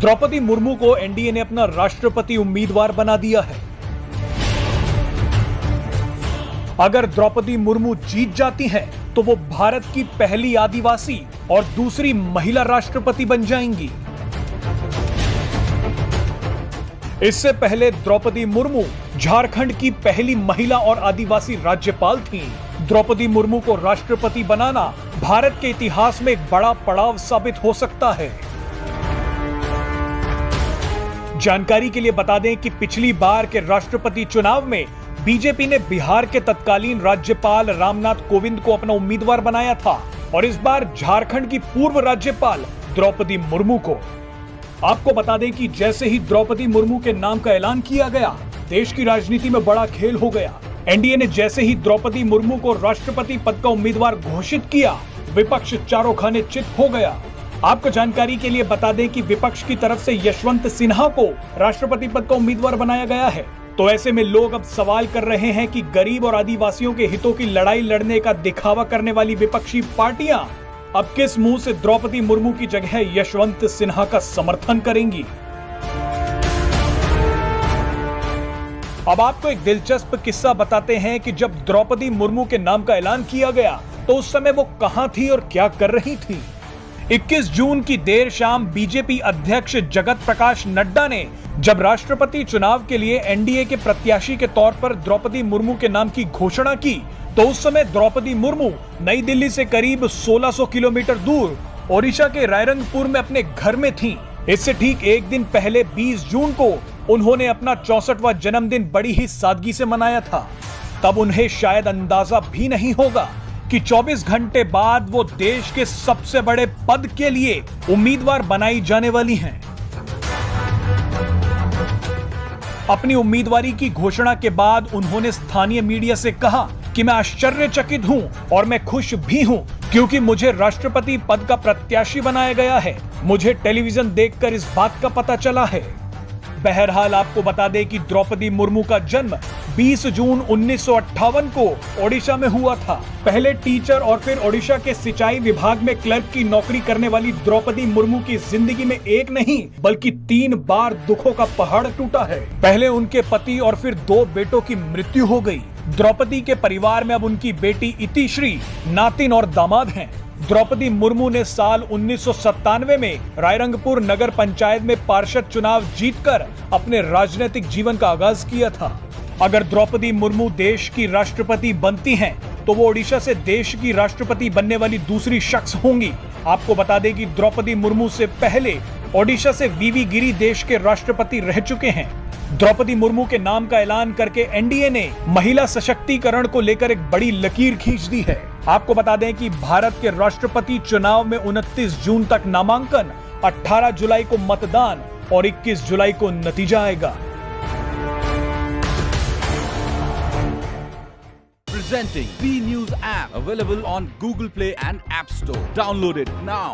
द्रौपदी मुर्मू को एनडीए ने अपना राष्ट्रपति उम्मीदवार बना दिया है। अगर द्रौपदी मुर्मू जीत जाती हैं, तो वो भारत की पहली आदिवासी और दूसरी महिला राष्ट्रपति बन जाएंगी। इससे पहले द्रौपदी मुर्मू झारखंड की पहली महिला और आदिवासी राज्यपाल थीं। द्रौपदी मुर्मू को राष्ट्रपति बनाना भारत के इतिहास में एक बड़ा पड़ाव साबित हो सकता है। जानकारी के लिए बता दें कि पिछली बार के राष्ट्रपति चुनाव में बीजेपी ने बिहार के तत्कालीन राज्यपाल रामनाथ कोविंद को अपना उम्मीदवार बनाया था और इस बार झारखंड की पूर्व राज्यपाल द्रौपदी मुर्मू को। आपको बता दें कि जैसे ही द्रौपदी मुर्मू के नाम का ऐलान किया गया, देश की राजनीति में बड़ा खेल हो गया। एनडीए ने जैसे ही द्रौपदी मुर्मू को राष्ट्रपति पद का उम्मीदवार घोषित किया, विपक्ष चारों खाने चित हो गया। आपको जानकारी के लिए बता दें कि विपक्ष की तरफ से यशवंत सिन्हा को राष्ट्रपति पद का उम्मीदवार बनाया गया है। तो ऐसे में लोग अब सवाल कर रहे हैं कि गरीब और आदिवासियों के हितों की लड़ाई लड़ने का दिखावा करने वाली विपक्षी पार्टियां अब किस मुंह से द्रौपदी मुर्मू की जगह यशवंत सिन्हा का समर्थन करेंगी। अब आपको एक दिलचस्प किस्सा बताते हैं कि जब द्रौपदी मुर्मू के नाम का ऐलान किया गया तो उस समय वो कहां थी और क्या कर रही थी। 21 जून की देर शाम बीजेपी अध्यक्ष जगत प्रकाश नड्डा ने जब राष्ट्रपति चुनाव के लिए एनडीए के प्रत्याशी के तौर पर द्रौपदी मुर्मू के नाम की घोषणा की, तो उस समय द्रौपदी मुर्मू नई दिल्ली से करीब 1600 किलोमीटर दूर ओडिशा के रायरंगपुर में अपने घर में थीं। इससे ठीक एक दिन पहले 20 जून को उन्होंने अपना 64वां जन्मदिन बड़ी ही सादगी से मनाया था। तब उन्हें शायद अंदाजा भी नहीं होगा कि 24 घंटे बाद वो देश के सबसे बड़े पद के लिए उम्मीदवार बनाई जाने वाली हैं। अपनी उम्मीदवारी की घोषणा के बाद उन्होंने स्थानीय मीडिया से कहा कि मैं आश्चर्यचकित हूं और मैं खुश भी हूं क्योंकि मुझे राष्ट्रपति पद का प्रत्याशी बनाया गया है। मुझे टेलीविजन देखकर इस बात का पता चला है। बहरहाल आपको बता दें कि द्रौपदी मुर्मू का जन्म 20 जून 1958 को ओडिशा में हुआ था। पहले टीचर और फिर ओडिशा के सिंचाई विभाग में क्लर्क की नौकरी करने वाली द्रौपदी मुर्मू की जिंदगी में एक नहीं बल्कि 3 बार दुखों का पहाड़ टूटा है। पहले उनके पति और फिर 2 बेटों की मृत्यु हो गई। द्रौपदी के परिवार में अब उनकी बेटी इतिश्री, नातिन और दामाद हैं। द्रौपदी मुर्मू ने साल 1997 में रायरंगपुर नगर पंचायत में पार्षद चुनाव जीतकर अपने राजनीतिक जीवन का आगाज किया था। अगर द्रौपदी मुर्मू देश की राष्ट्रपति बनती हैं, तो वो ओडिशा से देश की राष्ट्रपति बनने वाली दूसरी शख्स होंगी। आपको बता दें कि द्रौपदी मुर्मू से पहले ओडिशा से वीवी गिरी देश के राष्ट्रपति रह चुके हैं। द्रौपदी मुर्मू के नाम का ऐलान करके एनडीए ने महिला सशक्तिकरण को लेकर एक बड़ी लकीर खींच दी है। आपको बता दें कि भारत के राष्ट्रपति चुनाव में 29 जून तक नामांकन, 18 जुलाई को मतदान और 21 जुलाई को नतीजा आएगा। Presenting B News app available on Google Play and App Store. Download it now.